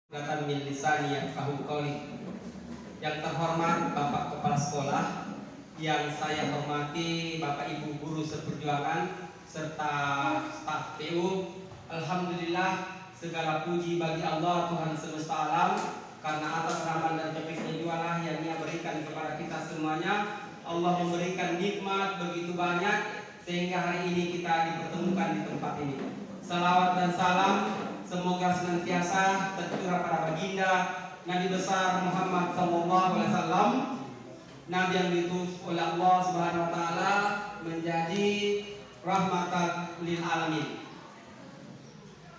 Gatan min lisani yafqahu qawli. Yang terhormat Bapak Kepala Sekolah, yang saya hormati Bapak Ibu guru seperjuangan serta staf PU. Alhamdulillah, segala puji bagi Allah Tuhan semesta alam, karena atas rahmat dan taufiknya jualah yang Ia berikan kepada kita semuanya. Allah memberikan nikmat begitu banyak sehingga hari ini kita dipertemukan di tempat ini. Salawat dan salam semoga senantiasa tercurah pada baginda Nabi besar Muhammad SAW, Nabi yang diutus oleh Allah Subhanahu Wa Taala menjadi rahmatan lil alamin.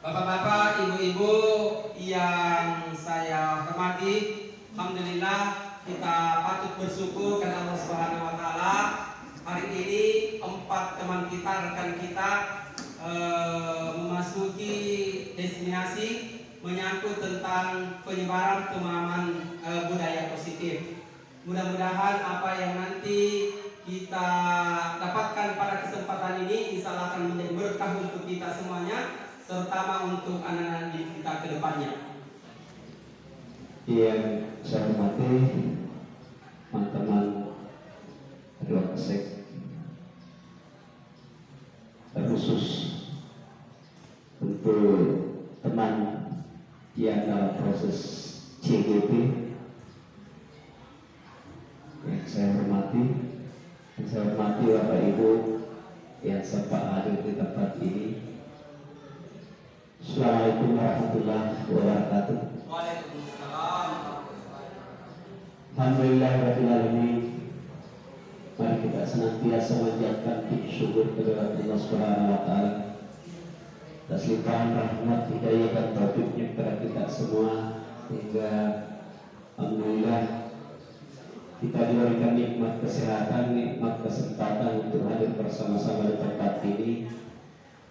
Bapak-bapak, ibu-ibu yang saya hormati, alhamdulillah kita patut bersyukur karena Allah Subhanahu Wa Taala hari ini 4 teman kita, rekan kita memasuki destinasi menyangkut tentang penyebaran pemahaman budaya positif. Mudah-mudahan apa yang nanti kita dapatkan pada kesempatan ini insya Allah akan menjadi berkah untuk kita semuanya, terutama untuk anak-anak didik kita ke depannya. Yang saya hormati teman-teman Ketua Kesek, terkhusus untuk teman yang dalam proses CGP yang saya hormati Bapak Ibu yang sempat hadir di tempat ini. Assalamualaikum warahmatullahi wabarakatuh. Waalaikumsalam. Alhamdulillahirabbil alamin. Mari kita senantiasa menjadikan syukur kepada Allah Subhanahu Wa Taala atas limpahan rahmat, hidayah dan taufiknya kepada kita semua, hingga alhamdulillah kita diberikan nikmat kesehatan, nikmat kesempatan untuk hadir bersama-sama di tempat ini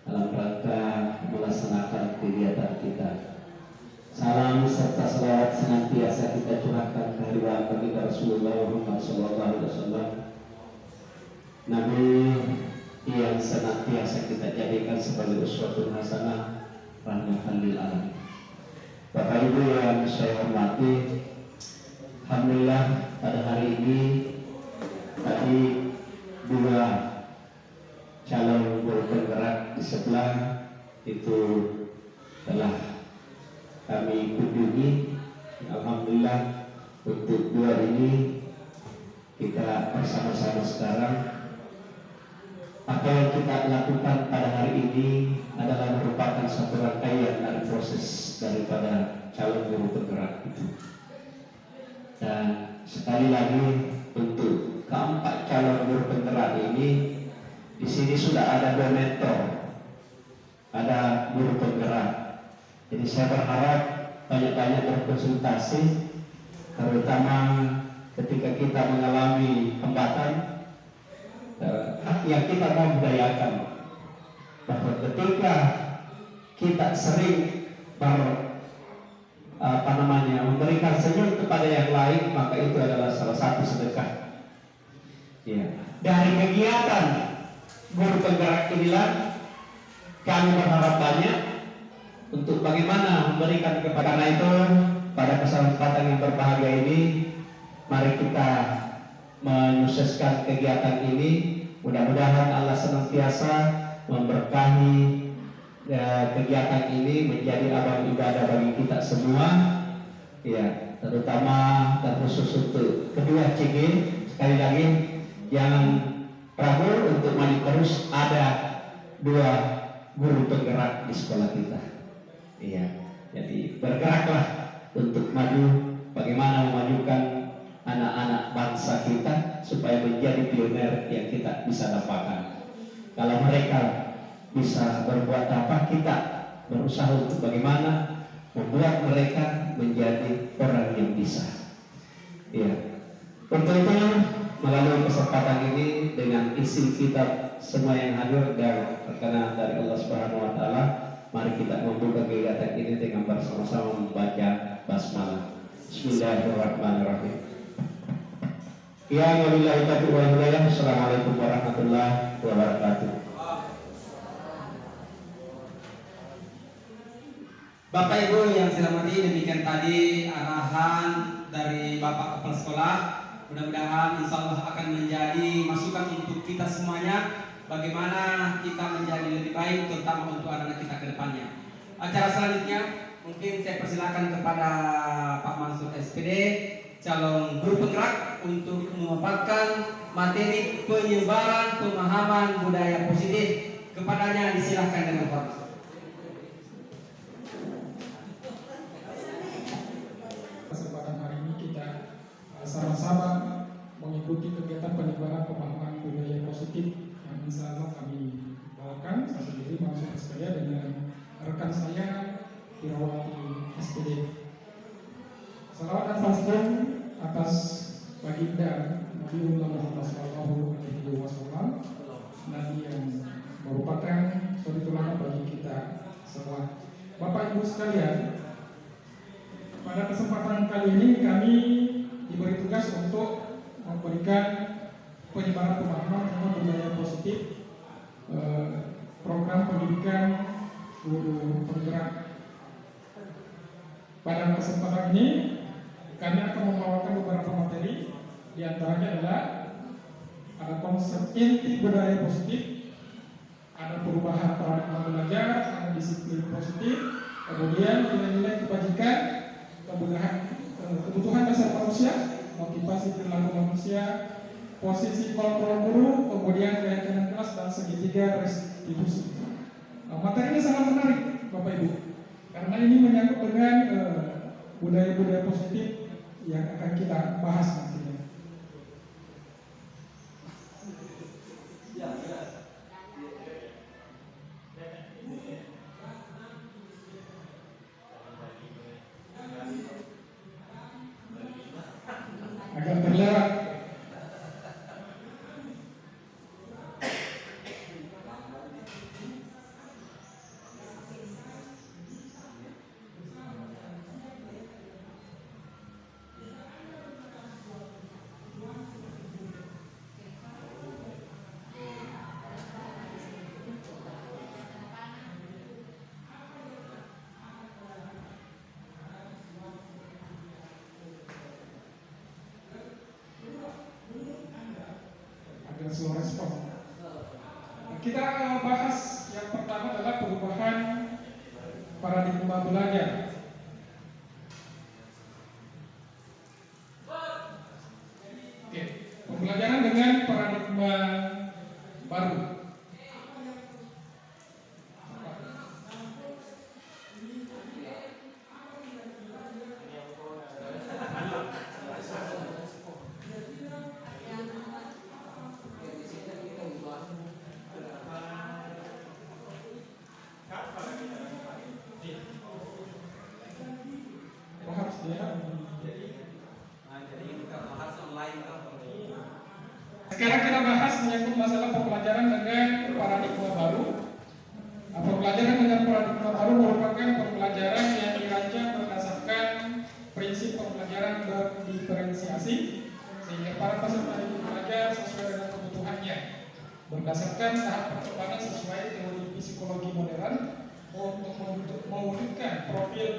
dalam rangka melaksanakan kegiatan kita. Salam serta selawat senantiasa kita curahkan kehadiran baginda Rasulullah Muhammad SAW, Nabi yang senantiasa kita jadikan sebagai uswatun hasanah, rahmatan lil alamin. Bapak Ibu yang saya hormati, alhamdulillah pada hari ini tadi 2 calon guru penggerak di sebelah itu telah kami kunjungi. Alhamdulillah untuk 2 ini kita bersama-sama sekarang. Apa yang kita lakukan pada hari ini adalah merupakan satu rangkaian dari proses daripada calon guru penggerak itu. Dan sekali lagi untuk keempat calon guru penggerak ini, di sini sudah ada 2 mentor, ada guru penggerak. Jadi saya berharap banyak-banyak berkonsultasi, terutama ketika kita mengalami hambatan yang kita mau budayakan, bahwa ketika kita sering memberikan senyum kepada yang lain, maka itu adalah salah satu sedekah. Ya. Dari kegiatan guru penggerak inilah kami berharap banyak untuk bagaimana memberikan kepada. Karena itu pada kesempatan yang berbahagia ini, mari kita menyukseskan kegiatan ini. Mudah-mudahan Allah senantiasa memberkahi kegiatan ini menjadi amal ibadah bagi kita semua, ya, terutama dan khusus untuk kedua CG. Sekali lagi jangan ragu untuk maju terus, ada 2 guru penggerak di sekolah kita, ya. Jadi bergeraklah untuk maju, bagaimana memajukan anak-anak bangsa kita supaya menjadi pioner yang kita bisa dapatkan. Kalau mereka bisa berbuat apa, kita berusaha untuk bagaimana membuat mereka menjadi orang yang bisa. Ya. Untuk itu melalui kesempatan ini dengan isi kitab semua yang hadir dan terkena dari Allah Subhanahu Wa Taala, mari kita membuka kegiatan ini dengan bersama-sama membaca basmalah. Bismillahirrahmanirrahim. Ya wabillahi taufiq wal hidayah. Assalamualaikum warahmatullahi wabarakatuh. Bapak Ibu yang saya hormati, demikian tadi arahan dari Bapak Kepala Sekolah. Mudah-mudahan insya Allah akan menjadi masukan untuk kita semuanya, bagaimana kita menjadi lebih baik, terutama untuk anak-anak kita ke depannya. Acara selanjutnya mungkin saya persilakan kepada Pak Mansur SPD, calon guru penggerak, untuk memaparkan materi penyebaran pemahaman budaya positif. Kepadanya disilahkan dengan hormat. Kesempatan hari ini kita sama-sama mengikuti kegiatan penyebaran pemahaman budaya positif yang insya Allah kami bawakan. Saya sendiri Mansur SPD dengan rekan saya Irawati SPD. Salawat dan tasbih atas baginda Nabiullah Muhammad SAW, Nabi yang merupakan suri teladan bagi kita semua. Bapak Ibu sekalian, pada kesempatan kali ini kami diberi tugas untuk memberikan penyebaran pemahaman tentang budaya positif, program pendidikan guru penggerak. Pada kesempatan ini kami akan membawakan beberapa materi, di antaranya adalah ada konsep inti budaya positif, ada perubahan paradigma belajar, ada disiplin positif, kemudian nilai-nilai kebajikan, kebutuhan dasar manusia, motivasi perilaku manusia, posisi kontrol guru, kemudian keyakinan kelas dan segitiga restitusi. Materi ini sangat menarik, Bapak Ibu, karena ini menyangkut dengan budaya-budaya positif yang akan kita bahas nantinya. Agak terlewat. Slow respon. Kita bahas yang pertama adalah perubahan paradigma belajar. Oke, pembelajaran dengan paradigma baru. Sekarang kita bahas menyangkut masalah pembelajaran dengan paradigma baru. Pembelajaran dengan paradigma baru merupakan pembelajaran yang dirancang berdasarkan prinsip pembelajaran berdiferensiasi, sehingga para peserta didik belajar sesuai dengan kebutuhannya, berdasarkan tahap perkembangan sesuai teori psikologi modern untuk mewujudkan profil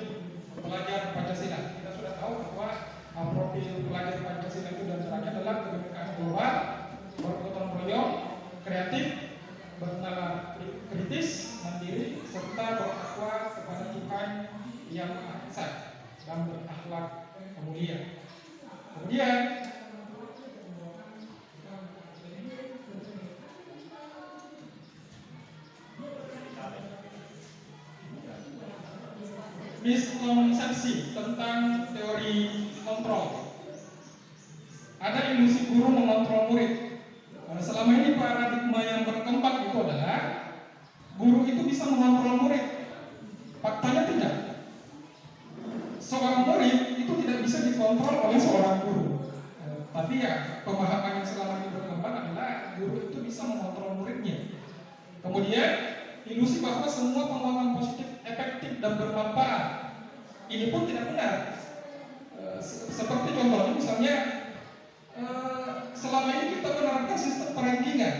pelajar Pancasila. Kita sudah tahu bahwa profil pelajar Pancasila itu diantaranya adalah kebinekaan global, bergotong royong, kreatif, bernalar kritis, mandiri, serta bertakwa kepada Tuhan yang Maha Esa dan berakhlak mulia. Kemudian miskonsepsi tentang teori kontrol. Ada ilusi guru mengontrol murid. Selama ini paradigma yang berkembang itu adalah guru itu bisa mengontrol murid. Faktanya tidak. Seorang murid itu tidak bisa dikontrol oleh seorang guru. Tapi ya, pemahaman yang selama ini berkembang adalah guru itu bisa mengontrol muridnya. Kemudian ilusi bahwa semua penguatan positif efektif dan bermanfaat. Ini pun tidak benar. Seperti contohnya misalnya, selama ini kita menerapkan sistem perankingan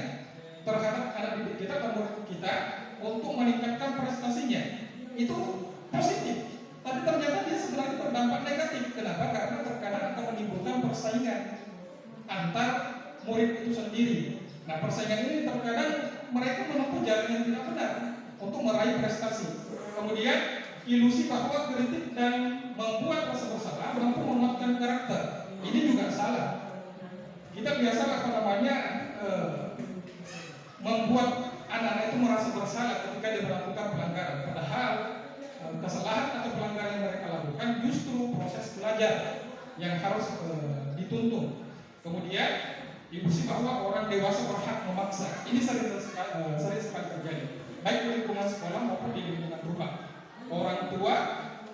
terhadap anak didik kita atau murid kita untuk meningkatkan prestasinya. Itu positif. berdampak negatif. Kenapa? Karena terkadang akan menimbulkan persaingan antar murid itu sendiri. Nah, persaingan ini terkadang mereka menempuh jalan yang tidak benar untuk meraih prestasi. Kemudian ilusi bahwa kritik dan membuat rasa bersalah mampu menguatkan karakter. Ini juga salah. Kita biasa membuat anak-anak itu merasa bersalah ketika dia melakukan pelanggaran. Padahal kesalahan atau pelanggaran yang mereka lakukan justru proses belajar yang harus dituntun. Kemudian ilusi bahwa orang dewasa berhak memaksa. Ini sering sekali terjadi, baik di lingkungan sekolah maupun di lingkungan rumah. Orang tua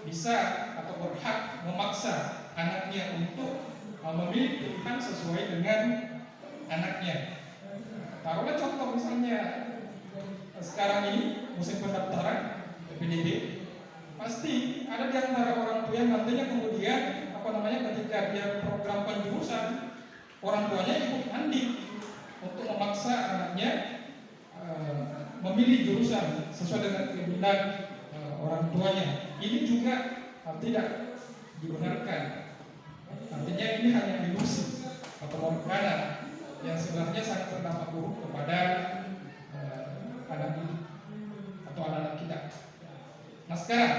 bisa atau berhak memaksa anaknya untuk memilih pilihan sesuai dengan anaknya. Taruhlah contoh misalnya sekarang ini musim pendaftaran PPDB, pasti ada di antara orang tua yang nantinya kemudian ketika dia program penjurusan, orang tuanya ikut andil untuk memaksa anaknya memilih jurusan sesuai dengan keinginan orang tuanya. Ini juga tidak dibenarkan. Artinya ini hanya ilusi atau propaganda yang sebenarnya sangat berdampak buruk kepada anak didik atau anak-anak kita. Nah, sekarang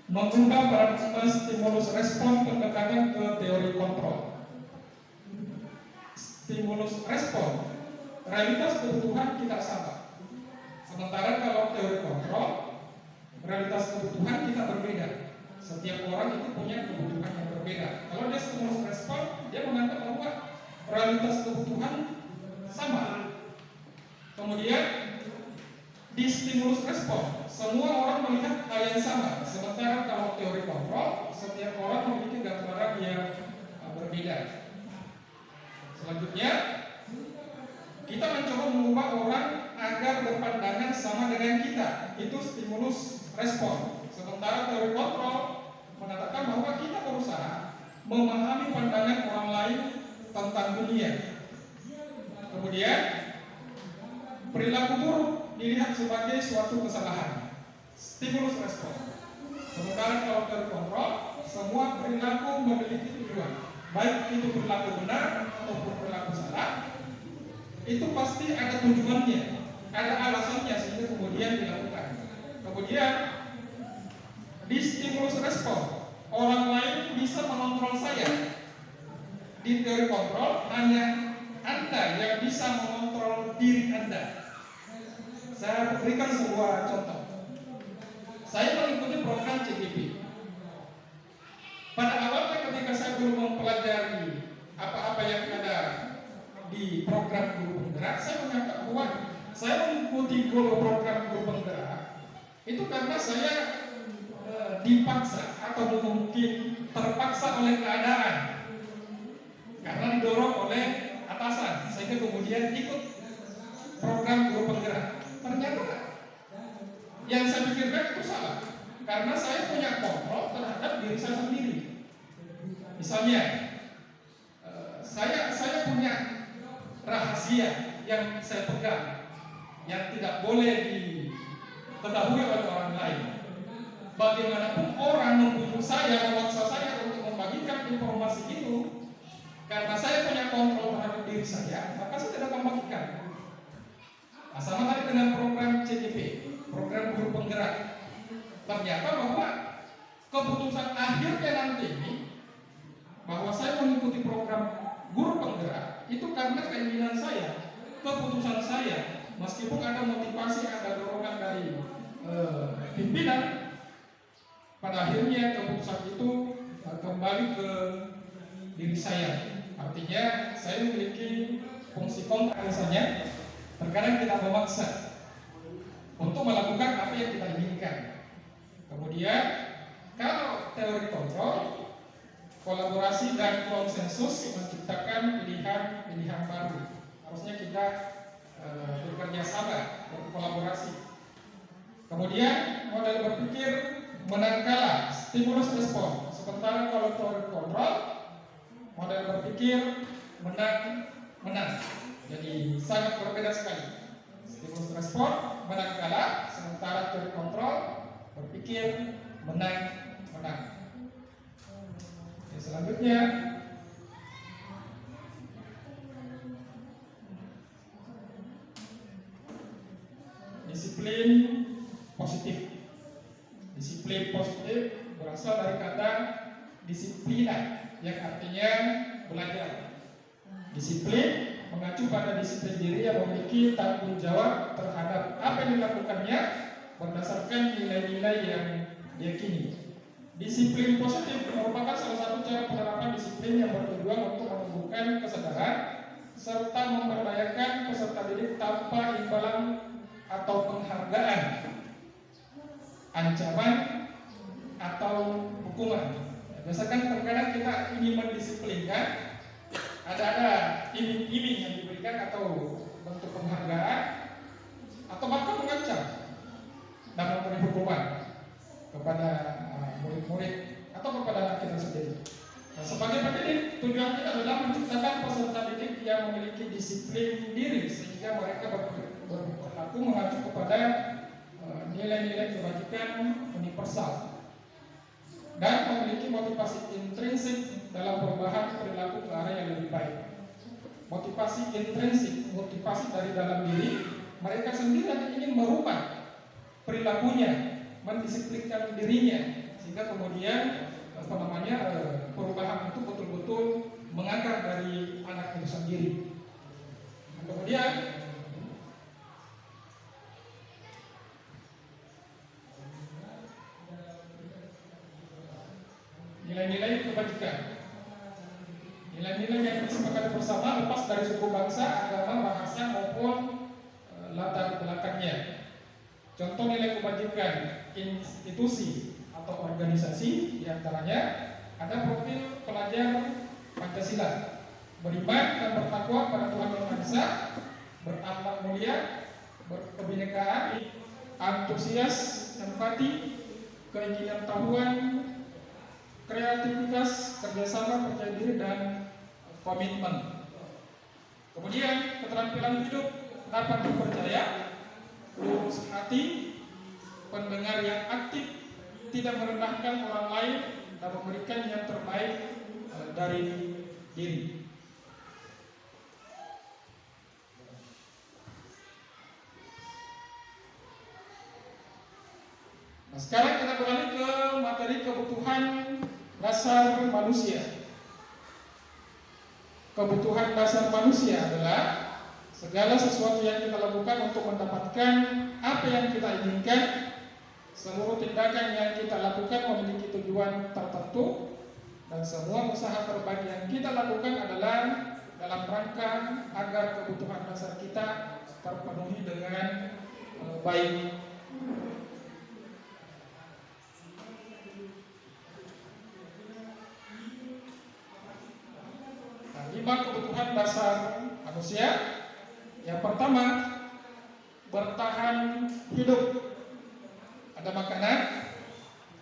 mengubah paradigma stimulus respon pendekatan ke teori kontrol. Stimulus respon, realitas kebutuhan kita sama. Sementara kalau teori kontrol, realitas kebutuhan kita berbeda. Setiap orang itu punya kebutuhan yang berbeda. Kalau dia stimulus respon, dia menganggap bahwa realitas kebutuhan sama. Kemudian di stimulus respon, semua orang melihat hal yang sama. Sementara kalau teori kontrol, setiap orang memiliki gambaran yang berbeda. Selanjutnya, kita mencoba mengubah orang agar berpandangan sama dengan kita. Itu stimulus respon. Sementara teori kontrol mengatakan bahwa kita berusaha memahami pandangan orang lain tentang dunia. Kemudian perilaku buruk dilihat sebagai suatu kesalahan. Stimulus respon. Sementara kalau teori kontrol, semua perilaku memiliki tujuan. Baik itu perilaku benar ataupun perilaku salah, itu pasti ada tujuannya, ada alasannya sehingga kemudian dilakukan. Kemudian di stimulus respon, orang lain bisa mengontrol saya. Di teori kontrol, hanya Anda yang bisa mengontrol diri Anda. Saya berikan sebuah contoh. Saya mengikuti program CGP. Pada awalnya ketika saya belum mempelajari apa-apa yang ada di program guru penggerak, saya menganggap bahwa saya mengikuti program guru penggerak itu karena saya dipaksa atau mungkin terpaksa oleh keadaan, karena didorong oleh atasan, sehingga kemudian ikut program guru penggerak. Ternyata yang saya pikirkan itu salah, karena saya punya kontrol terhadap diri saya sendiri. Misalnya, saya punya rahasia yang saya pegang, yang tidak boleh diketahui oleh orang lain. Bagaimanapun orang membujuk saya, memaksa saya untuk membagikan informasi itu, karena saya punya kontrol terhadap diri saya, maka saya tidak akan bagikan. Nah, sama tadi dengan program CGP, program guru penggerak. Ternyata bahwa keputusan akhirnya nanti ini, bahwa saya mengikuti program guru penggerak, itu karena keinginan saya, keputusan saya, meskipun ada motivasi, ada dorongan dari pimpinan, pada akhirnya keputusan itu kembali ke diri saya. Artinya saya memiliki fungsi kontrol. Misalnya terkadang kita memaksa untuk melakukan apa yang kita inginkan. Kemudian kalau teori kontrol, kolaborasi dan konsensus menciptakan pilihan baru. Harusnya kita bekerja sama, berkolaborasi. Kemudian model berpikir menang kalah, stimulus respon. Sementara kalau teori kontrol, model berpikir menang. Jadi sangat berbeda sekali. Stimulus respon menang kalah, sementara teori kontrol berpikir menang menang. Selanjutnya disiplin positif. Disiplin positif berasal dari kata disiplina yang artinya belajar. Disiplin mengacu pada disiplin diri yang memiliki tanggung jawab terhadap apa yang dilakukannya berdasarkan nilai-nilai yang diyakini. Disiplin positif merupakan salah satu cara penerapan disiplin yang bertujuan untuk menumbuhkan kesadaran serta memberdayakan peserta didik tanpa imbalan atau penghargaan, ancaman atau hukuman. Biasakan terkadang kita ingin mendisiplinkan, ada iming-iming yang diberikan atau bentuk penghargaan atau bahkan mengancam dan memberi hukuman kepada murid-murid atau kepada anak kita sendiri. Nah, sebagai pendidik, tujuan kita adalah menciptakan peserta didik yang memiliki disiplin diri sehingga mereka berperilaku mengacu kepada nilai-nilai kebajikan universal dan memiliki motivasi intrinsik dalam perubahan perilaku ke arah yang lebih baik. Motivasi intrinsik, motivasi dari dalam diri mereka sendiri yang ingin merubah perilakunya, mendisiplinkan dirinya, sehingga kemudian perubahan itu betul-betul mengakar dari anak itu sendiri. Kemudian nilai-nilai kebajikan, nilai-nilai yang disepakati bersama lepas dari suku bangsa, agama, bahasa maupun latar belakangnya. Contoh nilai kebajikan institusi atau organisasi diantaranya ada profil pelajar Pancasila, beriman dan bertakwa pada Tuhan Yang Maha Esa, berakhlak mulia, berkebinekaan, antusias, empati, keinginan tahuan, kreativitas, kerjasama, percaya diri, dan komitmen. Kemudian keterampilan hidup dapat dipercaya, lurus hati, pendengar yang aktif, tidak merendahkan orang lain, dan memberikan yang terbaik dari diri. Nah, sekarang kita beralih ke materi kebutuhan dasar manusia. Kebutuhan dasar manusia adalah segala sesuatu yang kita lakukan untuk mendapatkan apa yang kita inginkan. Seluruh tindakan yang kita lakukan memiliki tujuan tertentu, dan semua usaha terbaik yang kita lakukan adalah dalam rangka agar kebutuhan dasar kita terpenuhi dengan baik. Nah, 5 kebutuhan dasar manusia. Yang pertama, bertahan hidup. Ada makanan,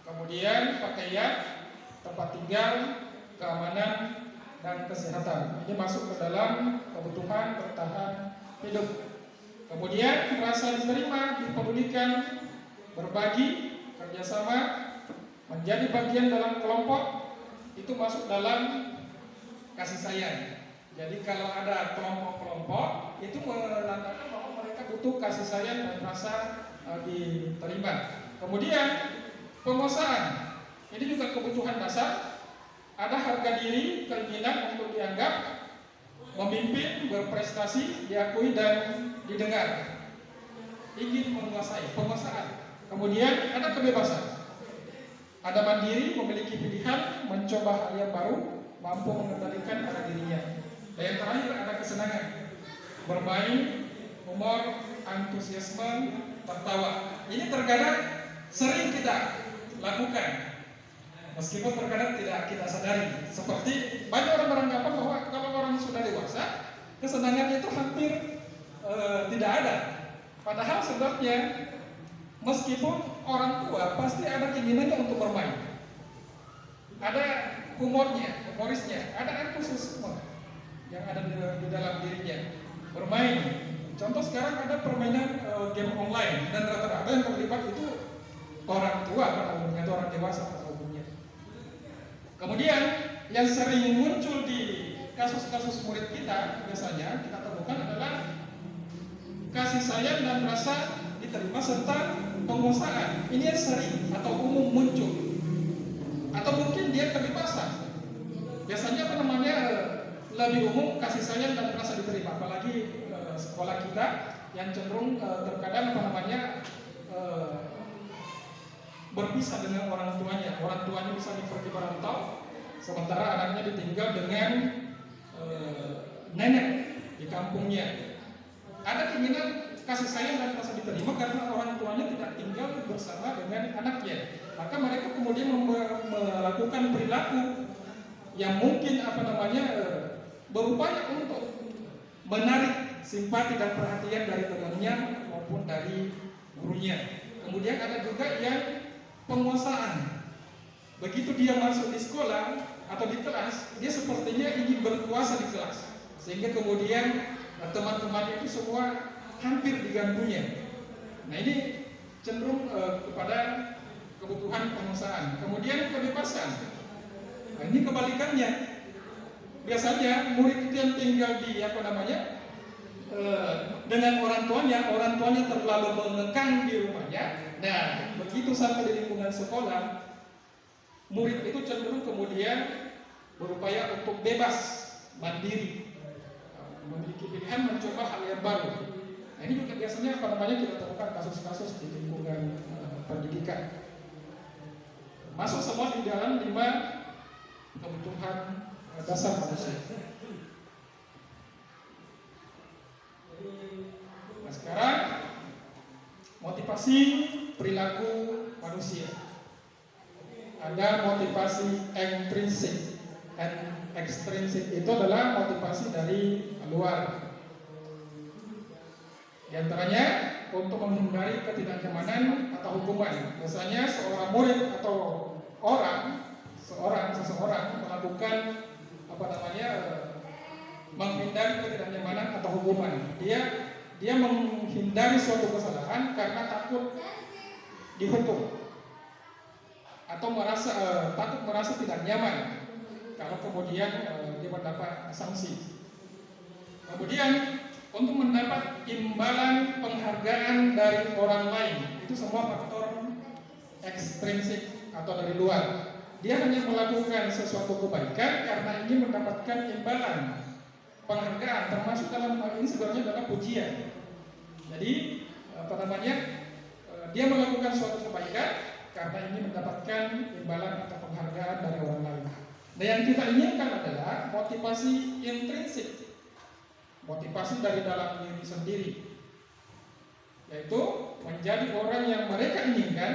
kemudian pakaian, tempat tinggal, keamanan, dan kesehatan. Ini masuk ke dalam kebutuhan bertahan hidup. Kemudian merasa diterima, dipedulikan, berbagi, kerjasama, menjadi bagian dalam kelompok, itu masuk dalam kasih sayang. Jadi kalau ada kelompok-kelompok, itu menandakan bahwa mereka butuh kasih sayang dan rasa diterima. Kemudian penguasaan, ini juga kebutuhan dasar. Ada harga diri, keinginan untuk dianggap, memimpin, berprestasi, diakui dan didengar. Ingin menguasai, penguasaan. Kemudian ada kebebasan. Ada mandiri, memiliki pilihan, mencoba hal yang baru, mampu mengendalikan arah dirinya. Dan yang terakhir ada kesenangan, bermain, humor, antusiasme, tertawa. Ini terkadang sering kita lakukan, meskipun terkadang tidak kita sadari. Seperti banyak orang beranggapan bahwa kalau orang sudah dewasa, kesenangan itu hampir tidak ada. Padahal sebenarnya meskipun orang tua pasti ada keinginannya untuk bermain, ada humornya, humorisnya, ada antusiasme yang ada di dalam dirinya, bermain. Contoh sekarang ada permainan game online, dan rata-rata yang terlibat itu orang tua pada umumnya, atau orang dewasa pada umumnya. Kemudian yang sering muncul di kasus-kasus murid kita biasanya kita temukan adalah kasih sayang dan rasa diterima serta penguasaan. Ini yang sering atau umum muncul, atau mungkin dia kebebasan. Biasanya lebih umum kasih sayang dan rasa diterima, apalagi sekolah kita yang cenderung terkadang berpisah dengan orang tuanya. Orang tuanya misalnya pergi merantau, sementara anaknya ditinggal dengan nenek di kampungnya. Ada keinginan kasih sayang dan rasa diterima karena orang tuanya tidak tinggal bersama dengan anaknya. Maka mereka kemudian melakukan perilaku yang mungkin berupaya untuk menarik simpati dan perhatian dari temannya maupun dari gurunya. Kemudian ada juga yang penguasaan. Begitu dia masuk di sekolah atau di kelas, dia sepertinya ingin berkuasa di kelas, sehingga kemudian teman-teman itu semua hampir diganggunya. Nah, ini cenderung kepada kebutuhan penguasaan. Kemudian kebebasan. Nah, ini kebalikannya. Biasanya murid itu yang tinggal di dengan orang tuanya terlalu mengekang di rumahnya. Nah, begitu sampai di lingkungan sekolah, murid itu cenderung kemudian berupaya untuk bebas, mandiri, memiliki pilihan mencoba hal yang baru. Nah, ini juga biasanya kita temukan kasus-kasus di lingkungan pendidikan. Masuk semua di dalam 5 kebutuhan dasar manusia. Nah, sekarang motivasi perilaku manusia. Ada motivasi intrinsik dan ekstrinsik, itu adalah motivasi dari luar. Di antaranya untuk menghindari ketidaknyamanan atau hukuman. Biasanya seorang murid atau seseorang melakukan menghindari ketidaknyamanan atau hukuman. Dia menghindari suatu kesalahan karena takut dihukum atau takut merasa tidak nyaman kalau kemudian dia mendapat sanksi. Kemudian untuk mendapat imbalan penghargaan dari orang lain, itu semua faktor ekstrinsik atau dari luar. Dia hanya melakukan sesuatu kebaikan karena ingin mendapatkan imbalan penghargaan, termasuk dalam hal ini sebenarnya adalah pujian. Jadi dia melakukan suatu kebaikan karena ingin mendapatkan imbalan atau penghargaan dari orang lain. Nah, yang kita inginkan adalah motivasi intrinsik, motivasi dari dalam diri sendiri, yaitu menjadi orang yang mereka inginkan.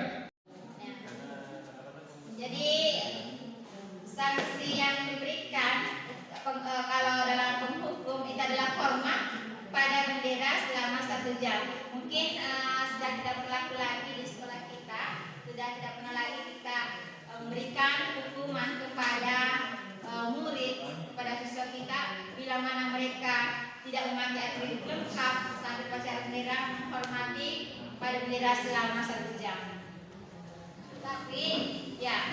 Jadi sanksi yang diberikan kalau dalam hukum itu adalah hormat pada bendera selama 1 jam. Mungkin sudah tidak berlaku lagi di sekolah kita, sudah tidak pernah lagi kita memberikan hukuman kepada murid, kepada siswa kita bila mana mereka tidak memakai atribut lengkap sampai upacara bendera, menghormati pada bendera selama 1 jam. Tapi ya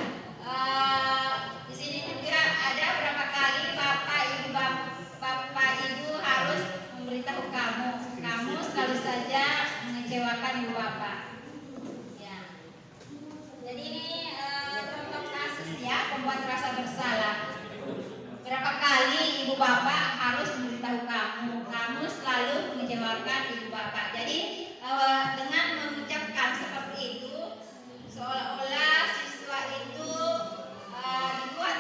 di sini kira ada berapa kali bapak ibu harus memberitahu kamu selalu saja mengecewakan ibu bapak. Ya. Jadi ini contoh kasus ya, pembuat rasa bersalah. Berapa kali ibu bapak harus memberitahu kamu selalu mengecewakan ibu bapak. Jadi dengan mengucapkan seperti itu, seolah-olah siswa itu dibuat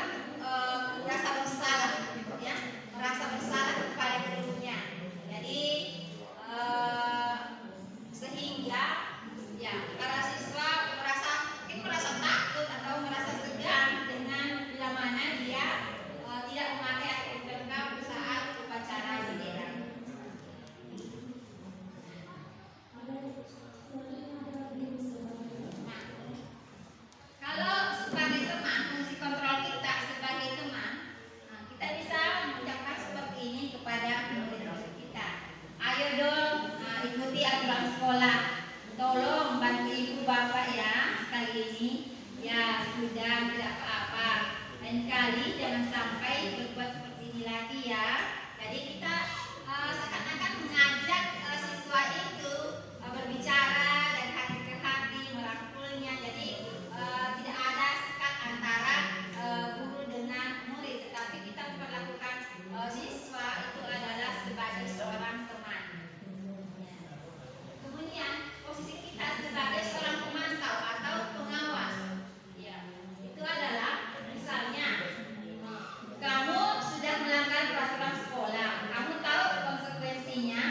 merasa bersalah, ya, merasa bersalah kepada gurunya. Jadi sehingga ya para siswa merasa takut atau merasa segan dengan bila mana dia tidak memakai atribut lengkap saat upacara bendera. Kalau sebagai teman, fungsi kontrol kita sebagai teman, kita bisa mengucapkan seperti ini kepada murid-murid kita. Ayo dong, ikuti aturan sekolah. Tolong bantu ibu bapak ya sekali ini. Ya sudah, tidak apa-apa. lain kali jangan sampai berbuat seperti ini lagi ya. Jadi kita seakan-akan mengajak siswa itu berbicara dari hati ke hati, merangkulnya. Jadi tidak ada sekat antara guru dengan murid, tetapi kita memperlakukan siswa itu adalah sebagai seorang teman. Kemudian posisi kita sebagai seorang pemantau atau pengawas, ya, itu adalah misalnya kamu sudah melanggar peraturan sekolah, kamu tahu konsekuensinya.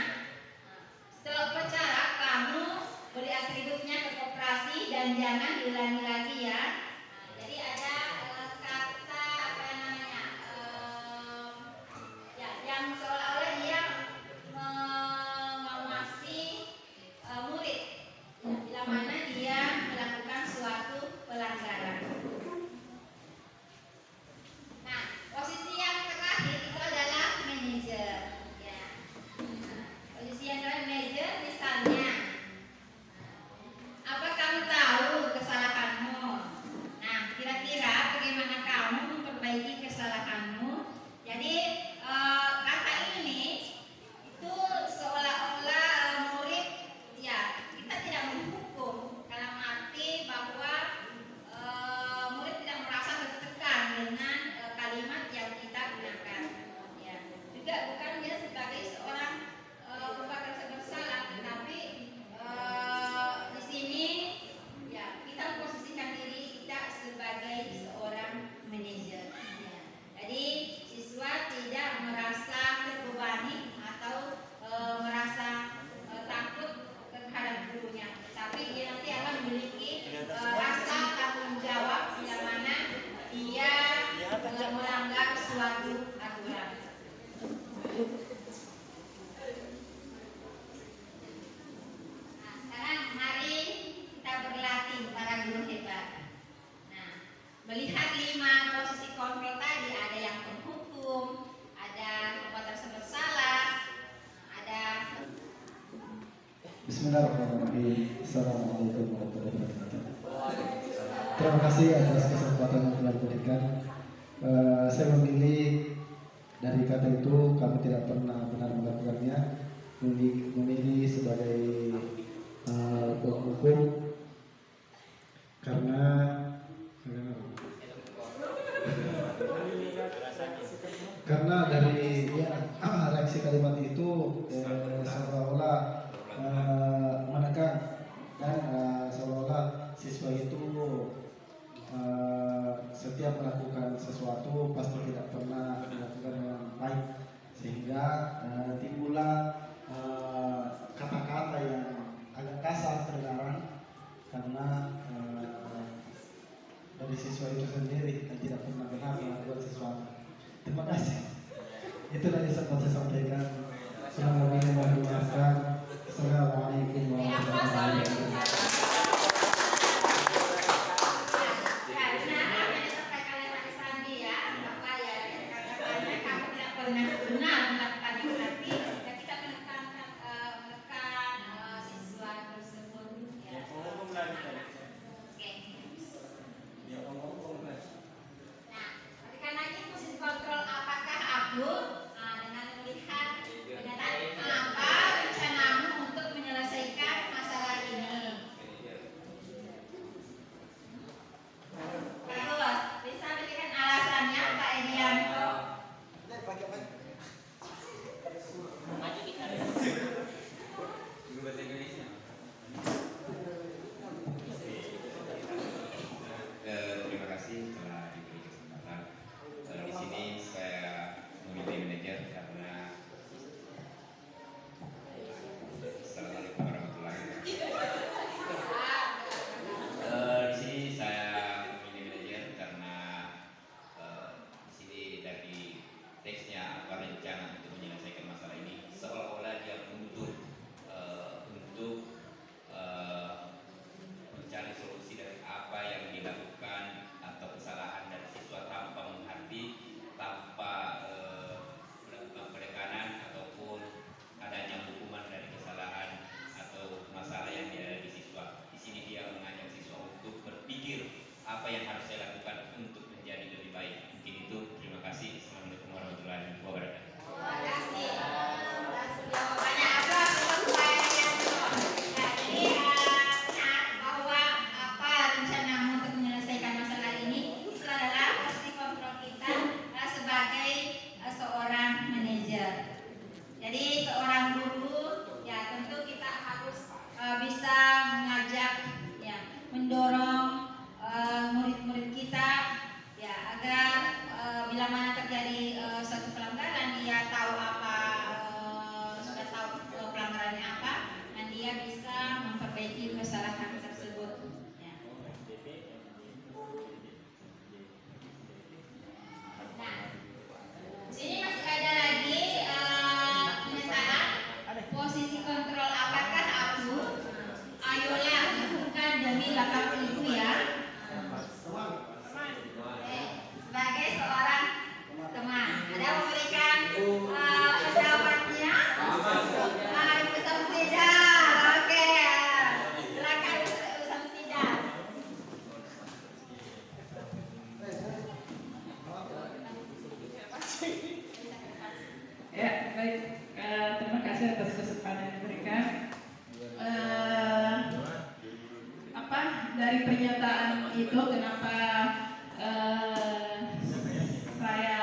Setelah upacara kamu beri atributnya ke koperasi dan jangan diulangi lagi ya. Jadi ada kata apa namanya, ya, yang seolah-olah dia mengawasi murid, ya, bila mana dia melakukan suatu pelanggaran. Nah, posisi yang terakhir itu adalah manajer. Ya. Posisi yang terakhir manajer, misalnya, apa kamu tahu kesalahanmu? Nah, kira-kira bagaimana kamu memperbaiki kesalahanmu? Jadi kata ini itu seolah-olah murid, ya, kita tidak menghukum dalam arti bahwa murid tidak merasa tertekan dengan kalimat yang kita gunakan. Ya, juga bukan dia sebagai seorang pembuat rasa bersalah, tetapi di sini ya kita memposisikan diri kita sebagai seorang manajer. Ya. Jadi siswa tidak merasa terbebani atau merasa takut terhadap gurunya, tapi dia nanti akan memiliki rasa tanggung jawab yang mana dia melanggar suatu aturan. Nah, sekarang mari kita berlatih para guru hebat. Nah, melihat 5 posisi kontrol tadi, ada yang penghukum, ada pembuat rasa bersalah, ada. Bismillahirrahmanirrahim. Assalamualaikum warahmatullahi wabarakatuh. Terima kasih atas kesempatan yang telah diberikan. Saya memilih dari kata itu kami tidak pernah benar melakukannya, memilih sebagai penghukum karena dari reaksi kalimat itu seolah-olah menekan dan seolah-olah siswa itu setiap melakukan sesuatu pasti tidak pernah dilakukan dengan baik, sehingga timbullah kata-kata yang agak kasar terdengar karena dari siswa itu sendiri dan tidak pernah benar melakukan sesuatu. Terima kasih. Itu yang sempat saya sampaikan. Semoga ini mohon dimaafkan. Assalamualaikum warahmatullahi wabarakatuh. Benar melakukan itu nanti ya kita menekan siswa tersebut ya. Oke. Nah, berikan lagi posisi kontrol apakah Abdul dengan melihat apa rencanamu untuk menyelesaikan masalah ini. Terus bisa berikan alasannya Pak Edianto. Terima kasih telah diberi kesempatan. Di sini saya memilih manajer karena Assalamualaikum warahmatullahi wabarakatuh. Di sini saya memilih manajer karena di sini dari teksnya apa rencana untuk menyelesaikan masalah ini seolah-olah dia untuk mencari solusi dari apa yang dilakukan atau kesalahan dari siswa tanpa menghati, tanpa melakukan penekanan ataupun adanya hukuman dari kesalahan atau masalah yang ada di siswa. Di sini dia mengajak siswa untuk berpikir apa yang harus saya lakukan untuk menjadi lebih baik. wabarakatuh. Terima kasih. Jawabannya apa? Belum saya lihat dulu. Nah, jadi benar bahwa apa rencanamu untuk menyelesaikan masalah ini itu adalah posisi kontrol kita sebagai seorang manajer. Jadi seorang guru ya tentu kita harus bisa mengajak ya mendorong murid-murid kita ya agar bila mana terjadi suatu pelanggaran dia tahu apa sudah tahu pelanggarannya apa dan dia bisa memperbaiki kesalahan tersebut ya. Nah, di sini masih ada lagi penyesalan posisi kontrol apakah aku ayolah lakukan demi belakang ibu ya. Sebagai seorang teman, ada memberikan pendapatnya. Ibu Samsidah, oke, silakan Ibu Samsidah. Ya, baik. Terima kasih atas kesempatan yang diberikan. Dari pernyataan itu kenapa saya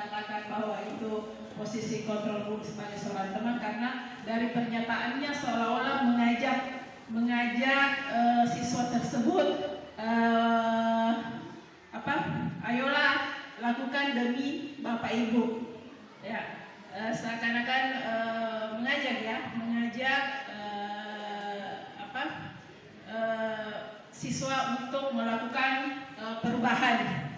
katakan bahwa itu posisi kontrol guru sebagai seorang teman, karena dari pernyataannya seolah-olah mengajak siswa tersebut ayolah lakukan demi Bapak Ibu ya, seakan-akan mengajak siswa untuk melakukan perubahan.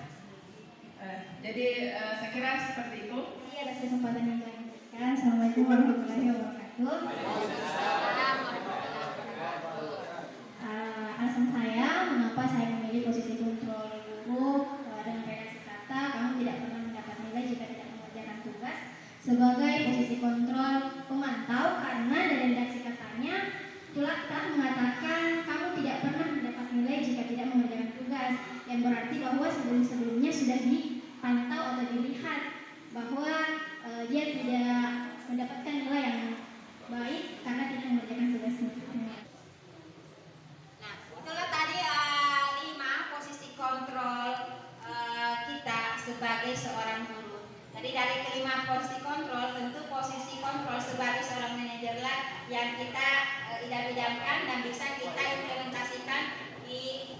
Jadi saya kira seperti itu. Terima kasih atas kesempatan yang telah diberikan. Assalamualaikum warahmatullahi wabarakatuh. Alasan saya mengapa saya memilih posisi kontrol guru dengan redaksi kata kamu tidak pernah mendapat nilai jika tidak mengerjakan tugas, sebagai posisi kontrol pemantau, karena dari redaksi katanya telah mengatakan kamu tidak pernah mendapat nilai jika tidak mengerjakan tugas, yang berarti bahwa sebelum-sebelumnya sudah dipantau atau dilihat bahwa dia tidak mendapatkan nilai yang baik karena tidak mengerjakan tugasnya. Nah, itulah tadi 5 posisi kontrol kita sebagai seorang guru. Tadi dari kelima posisi kontrol, tentu posisi kontrol sebagai seorang manajer lah yang kita idam-idamkan dan bisa kita implementasikan di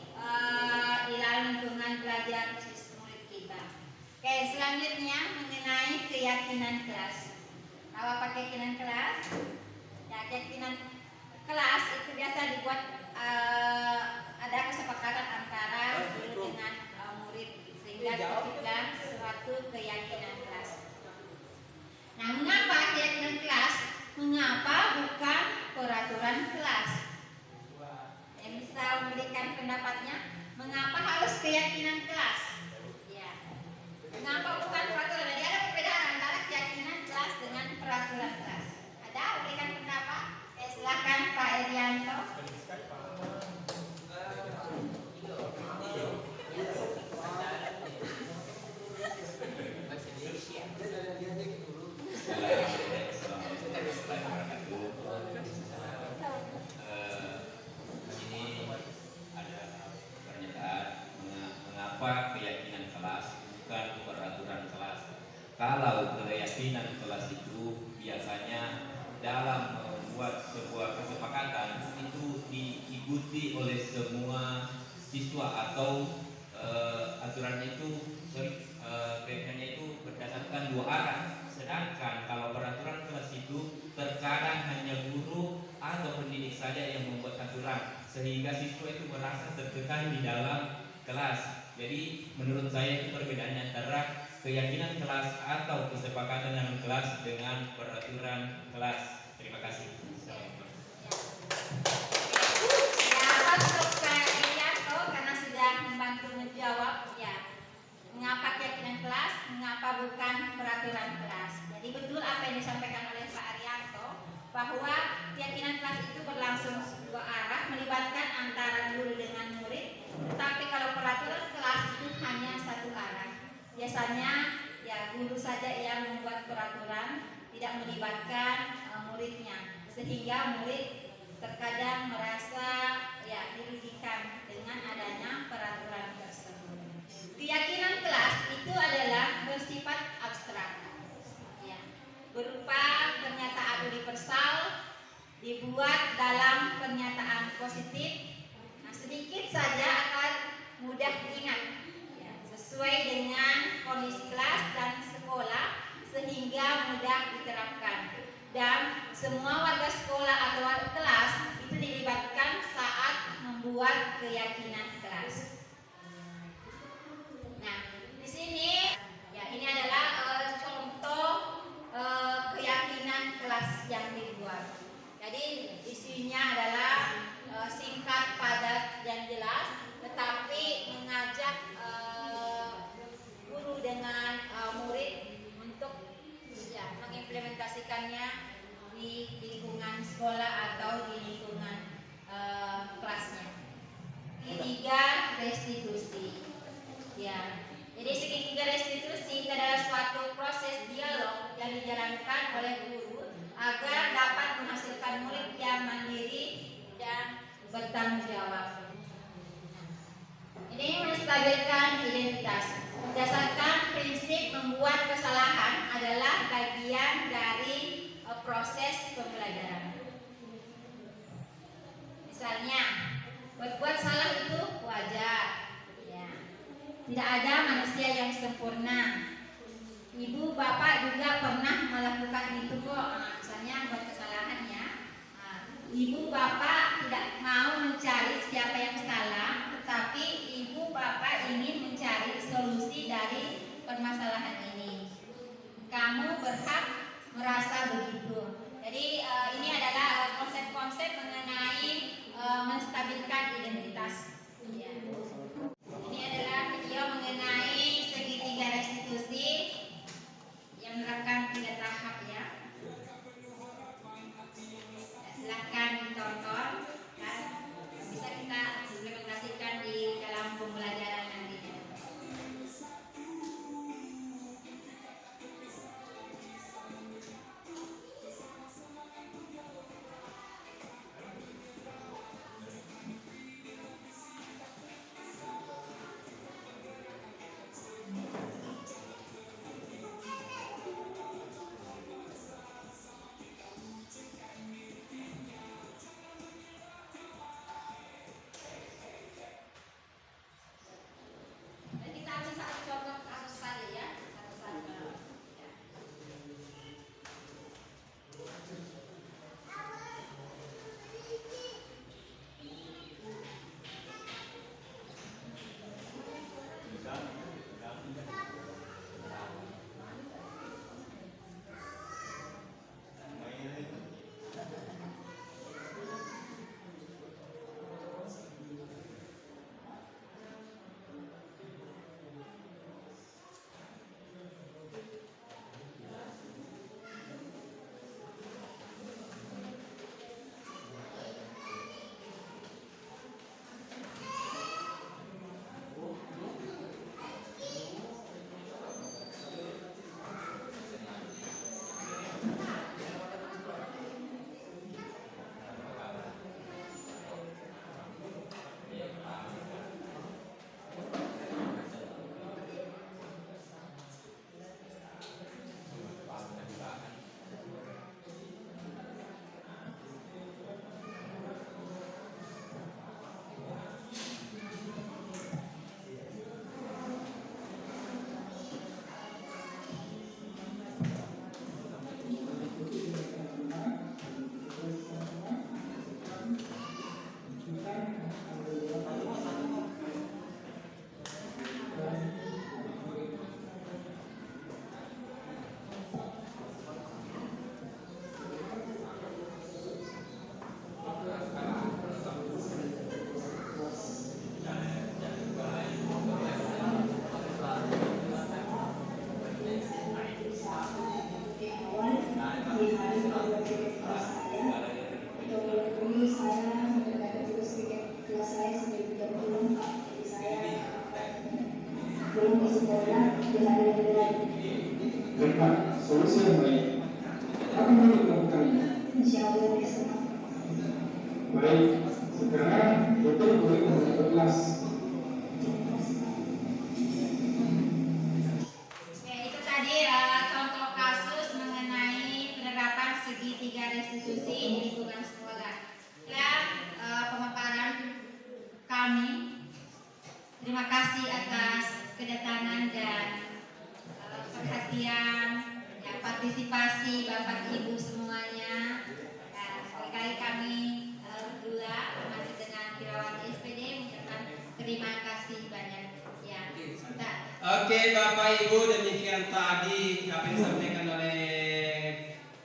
dalam lingkungan belajar murid kita. Oke, selanjutnya mengenai keyakinan kelas. Tahu apa keyakinan kelas? Ya, keyakinan kelas itu biasa dibuat ada kesepakatan antara guru dengan murid sehingga tercipta suatu keyakinan kelas. Nah, mengapa keyakinan kelas? Mengapa bukan peraturan kelas? Yang bisa memberikan pendapatnya, mengapa harus keyakinan kelas? Ya. Mengapa bukan peraturan? Jadi ada perbedaan antara keyakinan kelas dengan peraturan kelas. Ada memberikan pendapat? Silakan Pak Erianto. Ini ada pernyataan mengapa keyakinan kelas bukan peraturan kelas. Kalau keyakinan kelas itu biasanya dalam membuat sebuah kesepakatan itu diikuti oleh semua siswa atau aturannya itu keyakinannya itu berdasarkan 2 arah. Sedangkan kalau peraturan kelas itu terkadang hanya guru atau pendidik saja yang membuat aturan, sehingga siswa itu merasa tertekan di dalam kelas. Jadi menurut saya itu perbedaannya antara keyakinan kelas atau kesepakatan dalam kelas dengan peraturan kelas. Terima kasih. Ya, untuk Pak Erianto karena sudah membantu menjawab ya. Mengapa keyakinan kelas, mengapa bukan peraturan kelas. Jadi betul apa yang disampaikan oleh Pak Arianto bahwa keyakinan kelas itu berlangsung 2 arah, melibatkan antara guru dengan murid. Tetapi kalau peraturan kelas itu hanya 1 arah. Biasanya ya guru saja yang membuat peraturan tidak melibatkan muridnya, sehingga murid terkadang merasa ya dirugikan dengan adanya peraturan tersebut. Keyakinan kelas itu adalah bersifat abstrak, ya, berupa pernyataan universal dibuat dalam pernyataan positif. Nah, sedikit saja akan mudah diingat, ya, sesuai dengan kondisi kelas dan sekolah sehingga mudah diterapkan. Dan semua warga sekolah atau warga kelas itu dilibatkan saat membuat keyakinan kelas. Nah, di sini ya ini adalah contoh keyakinan kelas yang dibuat. Jadi isinya adalah singkat, padat, dan jelas, tetapi mengajak guru dengan murid untuk ya, mengimplementasikannya di lingkungan sekolah atau di lingkungan kelasnya. Ketiga, restitusi. Ya, jadi segitiga restitusi itu adalah suatu proses dialog yang dijalankan oleh guru agar dapat menghasilkan murid yang mandiri dan bertanggung jawab. Ini menstabilkan identitas. Berdasarkan prinsip membuat kesalahan adalah bagian dari proses pembelajaran. Misalnya, berbuat salah itu wajar. Ya. Tidak ada manusia yang sempurna. Ibu bapak juga pernah melakukan itu kok. Misalnya buat kesalahan ya. Ibu bapak tidak mau mencari siapa yang salah, tetapi ibu bapak ingin mencari solusi dari permasalahan ini. Kamu berhak merasa begitu. Jadi ini adalah konsep-konsep mengenai menstabilkan identitas. Ya. Ini adalah video mengenai segitiga restitusi yang menerapkan 3 tahap ya. Silakan ditonton dan bisa kita implementasikan di dalam pembelajaran nantinya. Dan kita ambil satu contoh kasus saja ya, satu-satu. Ya. Berikan solusi yang baik untuk melakukan. Baik, sekarang betul boleh membuka kelas. Oke, itu tadi contoh kasus mengenai penerapan segitiga restitusi di lingkungan sekolah. Dan pemaparan kami. Terima kasih atas kedatangan dan perhatian, dan partisipasi Bapak Ibu semuanya. Dan sekali kami berdua termasuk dengan Pirawati SPD mengucapkan terima kasih banyak. Ya, kita. Oke Bapak Ibu, demikian tadi apa yang disampaikan oleh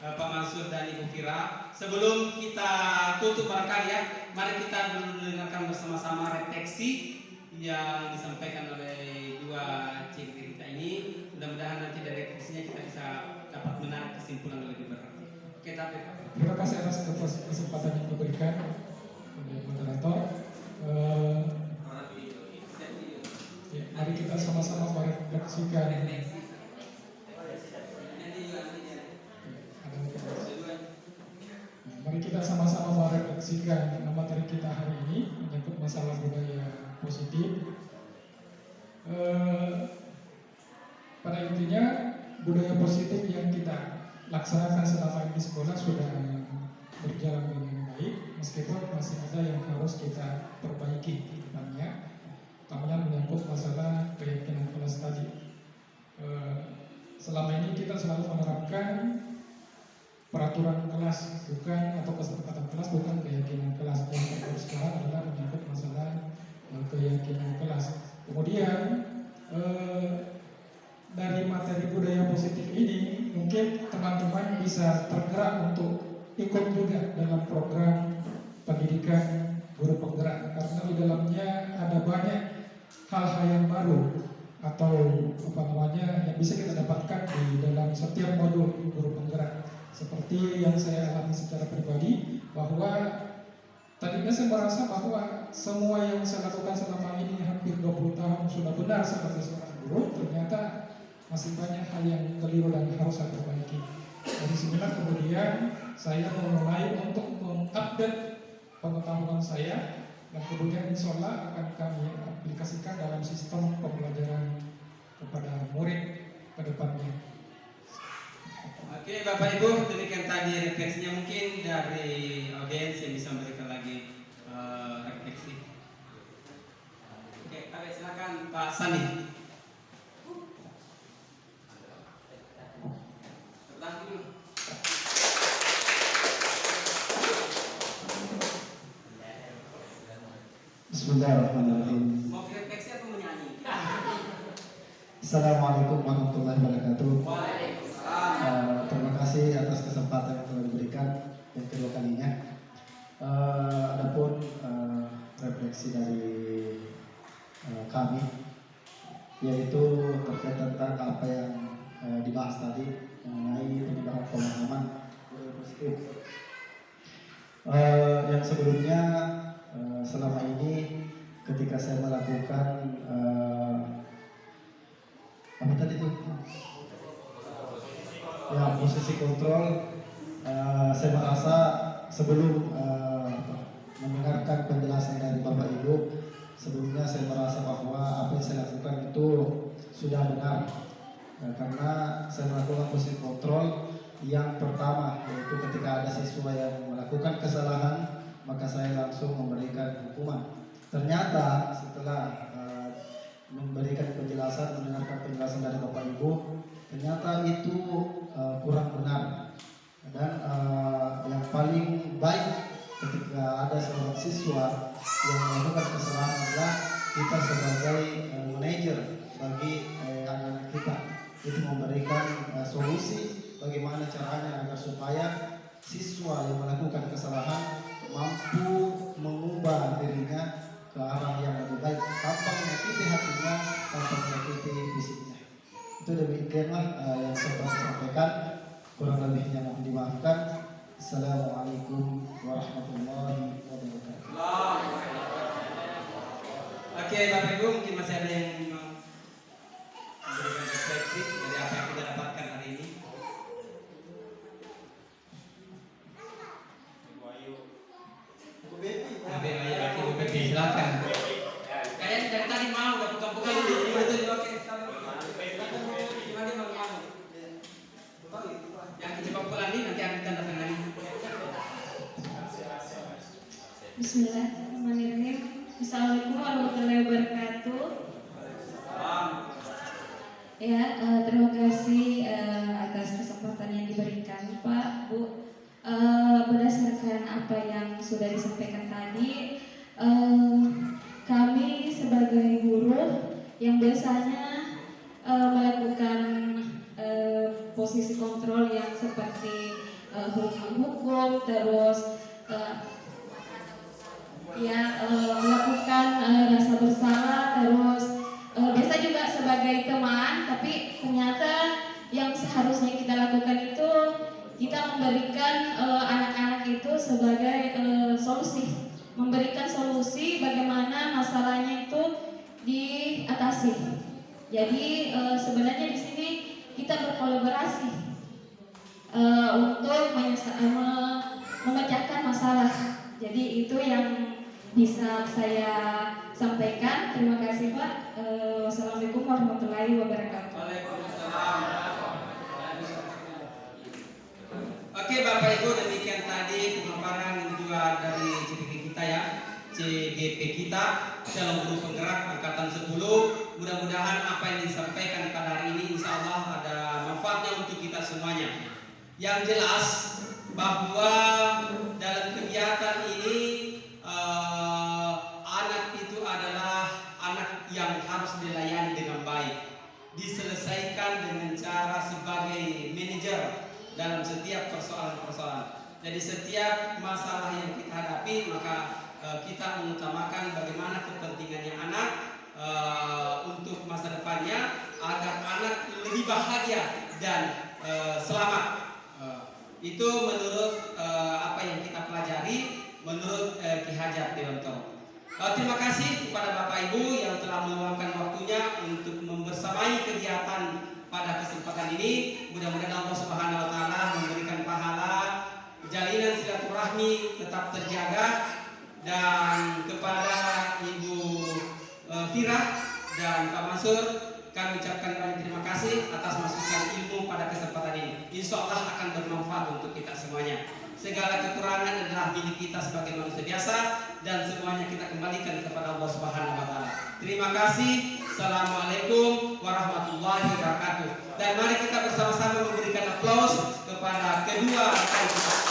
Pak Mansur dan Ibu Fira. Sebelum kita tutup barangkali ya, mari kita dulu dengarkan bersama-sama refleksi yang disampaikan oleh dua ciri kita ini. Mudah-mudahan nanti dari refleksinya kita bisa dapat menarik kesimpulan lebih berarti. Oke, tapi Terima kasih atas kesempatan yang diberikan oleh moderator. Ya, mari kita sama-sama merefleksikan. Mari kita sama-sama merefleksikan materi kita hari ini menyangkut masalah budaya positif. Pada intinya budaya positif yang kita laksanakan selama ini di sekolah sudah berjalan dengan baik, meskipun masih ada yang harus kita perbaiki di depannya. Utamanya menyangkut masalah keyakinan kelas tadi. Selama ini kita selalu menerapkan peraturan kelas atau kesepakatan kelas, bukan keyakinan kelas. Yang terbaru sekarang adalah menyangkut masalah keyakinan kelas. Kemudian dari materi budaya positif ini mungkin teman-teman bisa tergerak untuk ikut juga dalam program pendidikan guru penggerak, karena di dalamnya ada banyak hal-hal yang baru atau yang bisa kita dapatkan di dalam setiap modul guru penggerak. Seperti yang saya alami secara pribadi, bahwa tadinya saya merasa bahwa semua yang saya lakukan selama ini hampir 20 tahun sudah benar sebagai seorang guru. Ternyata masih banyak hal yang keliru dan harus saya perbaiki. Dari sinilah kemudian saya memulai untuk mengupdate pengetahuan saya, dan kemudian insya Allah akan kami aplikasikan dalam sistem pembelajaran kepada murid ke depannya. Oke Bapak Ibu, demikian tadi refleksinya. Mungkin dari audiens yang bisa memberikan lagi refleksi. Oke, silakan Pak Sani. Bismillahirrahmanirrahim. Mau refleksi atau menyanyi? Assalamualaikum warahmatullahi wabarakatuh. Waalaikumsalam. Terima kasih atas kesempatan yang telah diberikan yang kedua kalinya. Adapun refleksi dari kami, yaitu terkait tentang apa yang dibahas tadi mengenai penyebaran pemahaman budaya positif. Yang sebelumnya selama ini ketika saya melakukan apa tadi itu? Ya, posisi kontrol, saya merasa sebelum mendengarkan penjelasan dari Bapak Ibu, sebelumnya saya merasa bahwa apa yang saya lakukan itu sudah benar, karena saya melakukan posisi kontrol yang pertama, yaitu ketika ada siswa yang melakukan kesalahan, maka saya langsung memberikan hukuman. Ternyata setelah memberikan penjelasan, mendengarkan penjelasan dari Bapak Ibu, ternyata itu kurang benar. Dan yang paling baik ketika ada seorang siswa yang melakukan kesalahan adalah kita sebagai manajer bagi anak-anak kita, itu memberikan solusi bagaimana caranya agar supaya siswa yang melakukan kesalahan mampu mengubah dirinya ke arah yang lebih baik tanpa menyakiti hatinya, tanpa menyakiti fisiknya. Itu demikianlah yang saya sampaikan. Kurang lebihnya mohon dimaafkan. Assalamualaikum warahmatullahi wabarakatuh. Oke Bapak Ibu, mungkin masih ada yang memberikan refleksi dari apa yang kita dapatkan hari ini. Ya, terima kasih atas kesempatan yang diberikan Pak, Bu. Berdasarkan apa yang sudah disampaikan tadi, kami sebagai guru yang biasanya melakukan posisi kontrol yang seperti hukum, terus melakukan rasa bersalah, terus biasa juga sebagai teman, tapi ternyata yang seharusnya kita lakukan itu kita memberikan anak-anak itu sebagai solusi, memberikan solusi bagaimana masalahnya itu diatasi. Jadi sebenarnya di sini kita berkolaborasi untuk memecahkan masalah. Jadi itu yang bisa saya sampaikan. Terima kasih Pak. Wassalamualaikum warahmatullahi wabarakatuh. Oke Bapak Ibu, demikian tadi pemaparan juga dari CGP kita ya, CGP kita dalam guru penggerak angkatan 10. Mudah-mudahan apa yang disampaikan pada hari ini insya Allah ada manfaatnya untuk kita semuanya. Yang jelas bahwa dalam kegiatan ini anak itu adalah anak yang harus dilayani dengan baik, diselesaikan dengan cara sebagai manajer dalam setiap persoalan-persoalan. Jadi setiap masalah yang kita hadapi maka kita mengutamakan bagaimana kepentingannya anak untuk masa depannya agar anak lebih bahagia dan selamat. Itu menurut apa yang kita pelajari menurut Ki Hajar Dewantoro. Terima kasih kepada Bapak Ibu yang telah meluangkan waktunya untuk membersamai kegiatan pada kesempatan ini. Mudah-mudahan Allah Subhanahu wa taala memberikan pahala, jalinan silaturahmi tetap terjaga, dan kepada Ibu Fira dan Pak Mansur kami ucapkan banyak terima kasih atas masukan ilmu pada kesempatan ini. Insya Allah akan bermanfaat untuk kita semuanya. Segala kekurangan adalah milik kita sebagai manusia biasa dan semuanya kita kembalikan kepada Allah Subhanahu wa taala. Terima kasih. Assalamualaikum warahmatullahi wabarakatuh. Dan mari kita bersama-sama memberikan aplaus kepada kedua rekan kita.